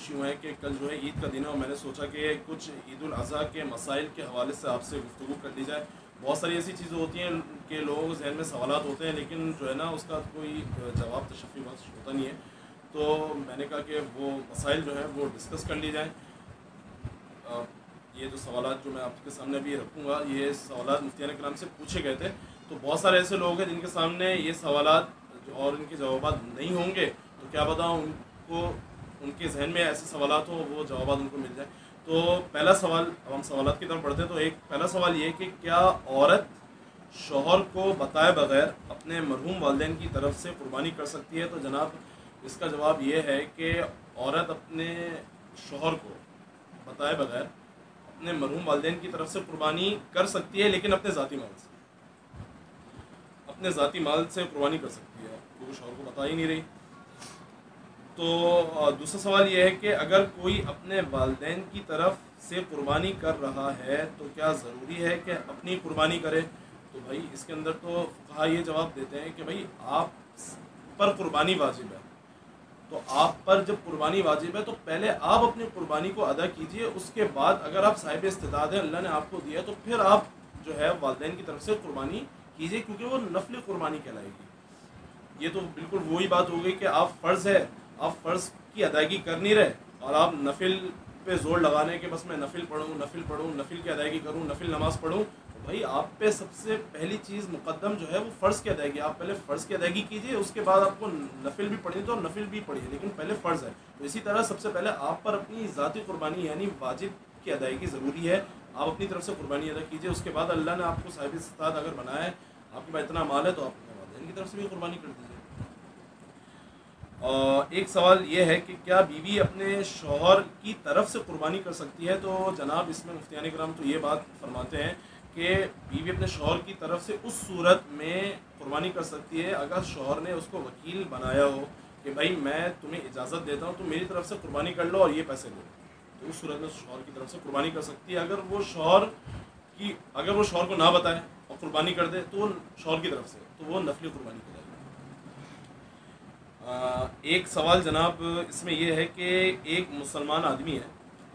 کچھ یوں ہے کہ کل جو ہے عید کا دن ہے اور میں نے سوچا کہ کچھ عید الاضحیٰ کے مسائل کے حوالے سے آپ سے گفتگو کر لی جائے. بہت ساری ایسی چیزیں ہوتی ہیں کہ لوگوں کے ذہن میں سوالات ہوتے ہیں لیکن جو ہے نا اس کا کوئی جواب تشفی بخش ہوتا نہیں ہے. تو میں نے کہا کہ وہ مسائل جو ہیں وہ ڈسکس کر لی جائیں. یہ جو سوالات جو میں آپ کے سامنے بھی رکھوں گا یہ سوالات مفتیان کرام سے پوچھے گئے تھے. تو بہت سارے ایسے لوگ ہیں جن کے سامنے یہ سوالات اور ان کے جوابات نہیں ہوں گے تو کیا بتاؤں ان کو ان کے ذہن میں ایسے سوالات ہوں وہ جوابات ان کو مل جائیں. تو پہلا سوال اب ہم سوالات کی طرف بڑھتے ہیں. تو ایک پہلا سوال یہ کہ کیا عورت شوہر کو بتائے بغیر اپنے مرحوم والدین کی طرف سے قربانی کر سکتی ہے؟ تو جناب اس کا جواب یہ ہے کہ عورت اپنے شوہر کو بتائے بغیر اپنے مرحوم والدین کی طرف سے قربانی کر سکتی ہے لیکن اپنے ذاتی مال سے قربانی کر سکتی ہے کیونکہ شوہر کو بتا ہی نہیں رہی. تو دوسرا سوال یہ ہے کہ اگر کوئی اپنے والدین کی طرف سے قربانی کر رہا ہے تو کیا ضروری ہے کہ اپنی قربانی کرے؟ تو بھائی اس کے اندر تو فقہا یہ جواب دیتے ہیں کہ بھائی آپ پر قربانی واجب ہے. تو آپ پر جب قربانی واجب ہے تو پہلے آپ اپنی قربانی کو ادا کیجئے. اس کے بعد اگر آپ صاحب استطاعت ہیں اللہ نے آپ کو دیا تو پھر آپ جو ہے والدین کی طرف سے قربانی کیجئے کیونکہ وہ نفلی قربانی کہلائے گی. یہ تو بالکل وہی بات ہو گئی کہ آپ فرض کی ادائیگی کر نہیں رہے اور آپ نفل پہ زور لگانے کہ بس میں نفل پڑھوں نفل کی ادائیگی کروں نفل نماز پڑھوں. تو بھائی آپ پہ سب سے پہلی چیز مقدم جو ہے وہ فرض کی ادائیگی. آپ پہلے فرض کی ادائیگی کیجئے اس کے بعد آپ کو نفل بھی پڑھیں تو نفل بھی پڑھیے لیکن پہلے فرض ہے. تو اسی طرح سب سے پہلے آپ پر اپنی ذاتی قربانی یعنی واجب کی ادائیگی ضروری ہے. آپ اپنی طرف سے قربانی ادا کیجئے. اس کے بعد اللہ نے آپ کو صاحب استطاعت اگر بنایا ہے آپ کے پاس اتنا مال ہے تو آپ اپنے والدین کی طرف سے بھی قربانی کر دیجیے. ایک سوال یہ ہے کہ کیا بیوی اپنے شوہر کی طرف سے قربانی کر سکتی ہے؟ تو جناب اس میں مفتیان کرام تو یہ بات فرماتے ہیں کہ بیوی اپنے شوہر کی طرف سے اس صورت میں قربانی کر سکتی ہے اگر شوہر نے اس کو وکیل بنایا ہو کہ بھائی میں تمہیں اجازت دیتا ہوں تم میری طرف سے قربانی کر لو اور یہ پیسے لو. تو اس صورت میں شوہر کی طرف سے قربانی کر سکتی ہے. اگر وہ شوہر کو نہ بتائے اور قربانی کر دے تو شوہر کی طرف سے تو وہ نفلی قربانی کرے گا. ایک سوال جناب اس میں یہ ہے کہ ایک مسلمان آدمی ہے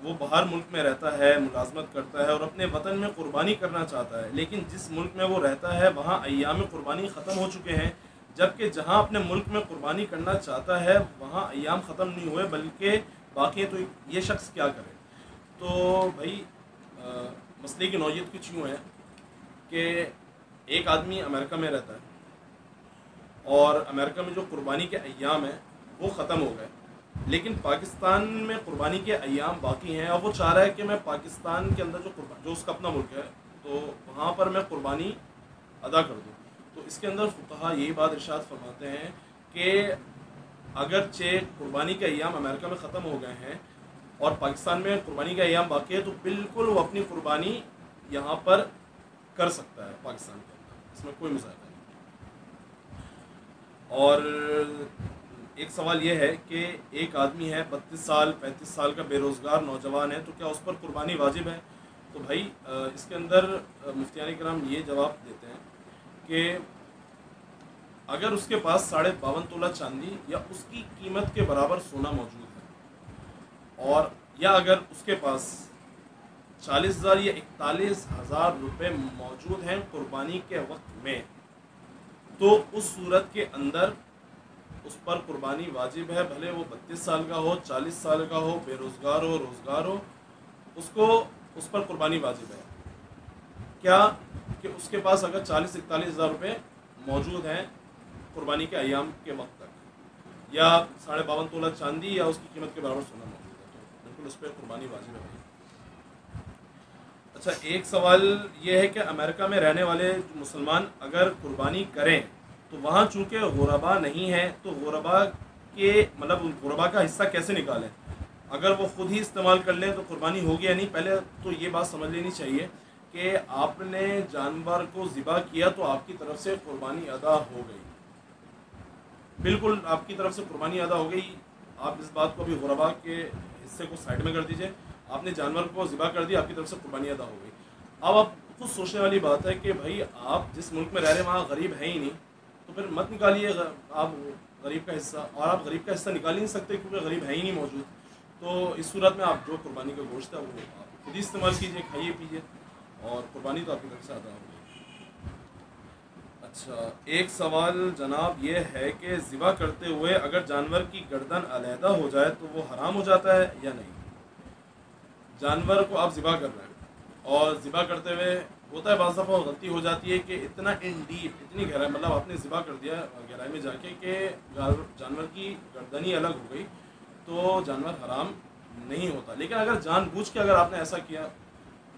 وہ باہر ملک میں رہتا ہے ملازمت کرتا ہے اور اپنے وطن میں قربانی کرنا چاہتا ہے لیکن جس ملک میں وہ رہتا ہے وہاں ایام قربانی ختم ہو چکے ہیں جبکہ جہاں اپنے ملک میں قربانی کرنا چاہتا ہے وہاں ایام ختم نہیں ہوئے بلکہ باقی ہیں. تو یہ شخص کیا کرے؟ تو بھائی مسئلے کی نوعیت کچھ یوں ہے کہ ایک آدمی امریکہ میں رہتا ہے اور امریکہ میں جو قربانی کے ایام ہیں وہ ختم ہو گئے لیکن پاکستان میں قربانی کے ایام باقی ہیں اور وہ چاہ رہا ہے کہ میں پاکستان کے اندر جو اس کا اپنا ملک ہے تو وہاں پر میں قربانی ادا کر دوں. تو اس کے اندر فقہا یہی بات ارشاد فرماتے ہیں کہ اگرچہ قربانی کے ایام امریکہ میں ختم ہو گئے ہیں اور پاکستان میں قربانی کے ایام باقی ہے تو بالکل وہ اپنی قربانی یہاں پر کر سکتا ہے پاکستان کے اندر. اس میں کوئی مذاکرہ نہیں. اور ایک سوال یہ ہے کہ ایک آدمی ہے 32 سال 35 سال کا بے روزگار نوجوان ہے تو کیا اس پر قربانی واجب ہے؟ تو بھائی اس کے اندر مفتیان کرام یہ جواب دیتے ہیں کہ اگر اس کے پاس 52.5 تولہ چاندی یا اس کی قیمت کے برابر سونا موجود ہے اور یا اگر اس کے پاس 40,000 یا 41,000 روپے موجود ہیں قربانی کے وقت میں تو اس صورت کے اندر اس پر قربانی واجب ہے. بھلے وہ 32 سال کا ہو 40 سال کا ہو بے روزگار ہو روزگار ہو اس پر قربانی واجب ہے. کیا کہ اس کے پاس اگر 40-41,000 روپے موجود ہیں قربانی کے ایام کے وقت تک یا 52.5 تولہ چاندی یا اس کی قیمت کے برابر سونا موجود ہے تو بالکل اس پہ قربانی واجب ہے. اچھا ایک سوال یہ ہے کہ امریکہ میں رہنے والے مسلمان اگر قربانی کریں تو وہاں چونکہ غربا نہیں ہے تو غربا کا حصہ کیسے نکالیں؟ اگر وہ خود ہی استعمال کر لیں تو قربانی ہوگی یا نہیں؟ پہلے تو یہ بات سمجھ لینی چاہیے کہ آپ نے جانور کو ذبح کیا تو آپ کی طرف سے قربانی ادا ہو گئی. بالکل آپ کی طرف سے قربانی ادا ہو گئی. آپ اس بات کو بھی غربا کے حصے کو سائڈ میں کر دیجئے. آپ نے جانور کو ذبح کر دیا آپ کی طرف سے قربانی ادا ہو گئی. اب آپ خود سوچنے والی بات ہے کہ بھائی آپ جس ملک میں رہ رہے ہیں وہاں غریب ہے ہی نہیں تو پھر مت نکالیے آپ غریب کا حصہ. اور آپ غریب کا حصہ نکال ہی نہیں سکتے کیونکہ غریب ہے ہی نہیں موجود. تو اس صورت میں آپ جو قربانی کا گوشت ہے وہ آپ خود ہی استعمال کیجیے، کھائیے پیجیے، اور قربانی تو آپ کی طرف سے ادا ہوگی۔ اچھا، ایک سوال جناب یہ ہے کہ ذبح کرتے ہوئے اگر جانور کی گردن علیحدہ ہو جائے تو وہ حرام ہو جاتا ہے یا نہیں؟ جانور کو آپ ذبح کر رہے ہیں اور ذبح کرتے ہوئے ہوتا ہے بعض دفعہ غلطی ہو جاتی ہے کہ اتنا ان ڈیپ، اتنی گہرائی، مطلب آپ نے ذبح کر دیا گہرائی میں جا کے کہ جانور کی گردن ہی الگ ہو گئی، تو جانور حرام نہیں ہوتا۔ لیکن اگر جان بوجھ کے اگر آپ نے ایسا کیا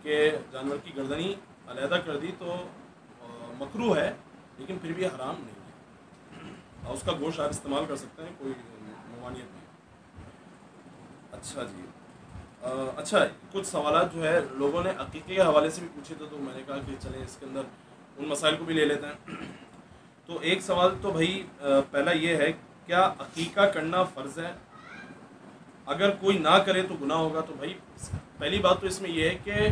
کہ جانور کی گردن ہی علیحدہ کر دی تو مکروہ ہے، لیکن پھر بھی حرام نہیں ہے، اور اس کا گوشت آپ استعمال کر سکتے ہیں، کوئی ممانعت نہیں۔ اچھا جی، اچھا کچھ سوالات جو ہے لوگوں نے عقیقے کے حوالے سے بھی پوچھے تھے، تو میں نے کہا کہ چلیں اس کے اندر ان مسائل کو بھی لے لیتے ہیں۔ تو ایک سوال تو بھائی پہلا یہ ہے، کیا عقیقہ کرنا فرض ہے؟ اگر کوئی نہ کرے تو گناہ ہوگا؟ تو بھائی پہلی بات تو اس میں یہ ہے کہ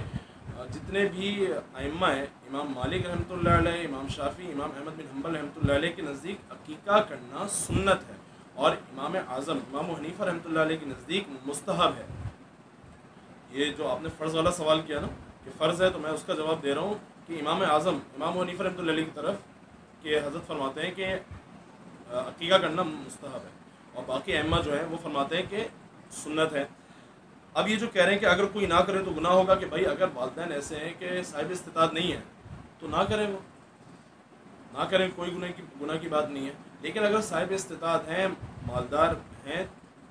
جتنے بھی ائمہ ہیں، امام مالک رحمۃ اللہ علیہ، امام شافعی، امام احمد بن حنبل رحمۃ اللہ علیہ کے نزدیک عقیقہ کرنا سنت ہے، اور امام اعظم امام حنیفہ رحمۃ اللہ علیہ کے نزدیک مستحب ہے۔ یہ جو آپ نے فرض والا سوال کیا نا کہ فرض ہے، تو میں اس کا جواب دے رہا ہوں کہ امام اعظم امام حنیفہ رحمۃ اللہ علیہ کی طرف کہ حضرت فرماتے ہیں کہ عقیقہ کرنا مستحب ہے، اور باقی ائمہ جو ہیں وہ فرماتے ہیں کہ سنت ہے۔ اب یہ جو کہہ رہے ہیں کہ اگر کوئی نہ کرے تو گناہ ہوگا، کہ بھائی اگر والدین ایسے ہیں کہ صاحب استطاعت نہیں ہے تو نہ کریں، وہ نہ کریں، کوئی گناہ کی بات نہیں ہے۔ لیکن اگر صاحب استطاعت ہیں، مالدار ہیں،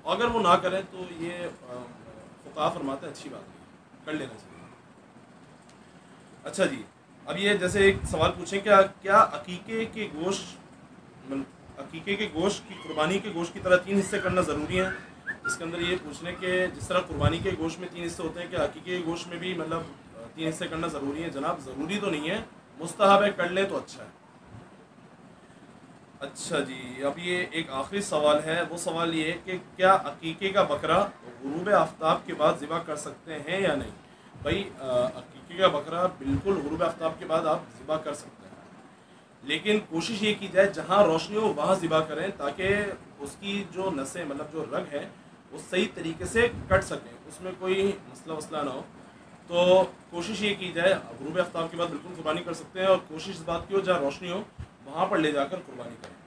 اگر وہ نہ کریں تو یہ فقہا فرماتے ہیں اچھی بات نہیں ہے، کر لینا چاہیے۔ اچھا جی، اب یہ جیسے ایک سوال پوچھیں، کیا عقیقے کے گوشت کی قربانی کے گوشت کی طرح 3 حصے کرنا ضروری ہیں؟ اس کے اندر یہ پوچھنے کہ جس طرح قربانی کے گوشت میں 3 حصے ہوتے ہیں، کہ عقیقے کے گوشت میں بھی مطلب 3 حصے کرنا ضروری ہے؟ جناب ضروری تو نہیں ہے، مستحب ہے، کر لیں تو اچھا ہے۔ اچھا جی، اب یہ ایک آخری سوال ہے، وہ سوال یہ ہے کہ کیا عقیقے کا بکرا غروب آفتاب کے بعد ذبح کر سکتے ہیں یا نہیں؟ بھائی عقیقے کا بکرا بالکل غروب آفتاب کے بعد آپ ذبح کر سکتے ہیں، لیکن کوشش یہ کی جائے جہاں روشنی ہو وہاں ذبح کریں، تاکہ اس کی جو نسیں، مطلب جو رگ ہے وہ صحیح طریقے سے کٹ سکیں، اس میں کوئی مسئلہ نہ ہو۔ تو کوشش یہ کی جائے، غروب آفتاب کے بعد بالکل قربانی کر سکتے ہیں، اور کوشش اس بات کی ہو جہاں روشنی ہو وہاں پر لے جا کر قربانی کریں۔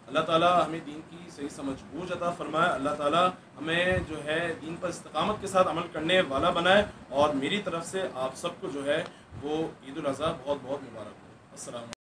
اللہ تعالیٰ ہمیں دین کی صحیح سمجھ بوجھ عطا فرمائے، اللہ تعالیٰ ہمیں جو ہے دین پر استقامت کے ساتھ عمل کرنے والا بنائے، اور میری طرف سے آپ سب کو جو ہے وہ عید الاضحیٰ بہت بہت مبارک ہو۔ السلام علیکم۔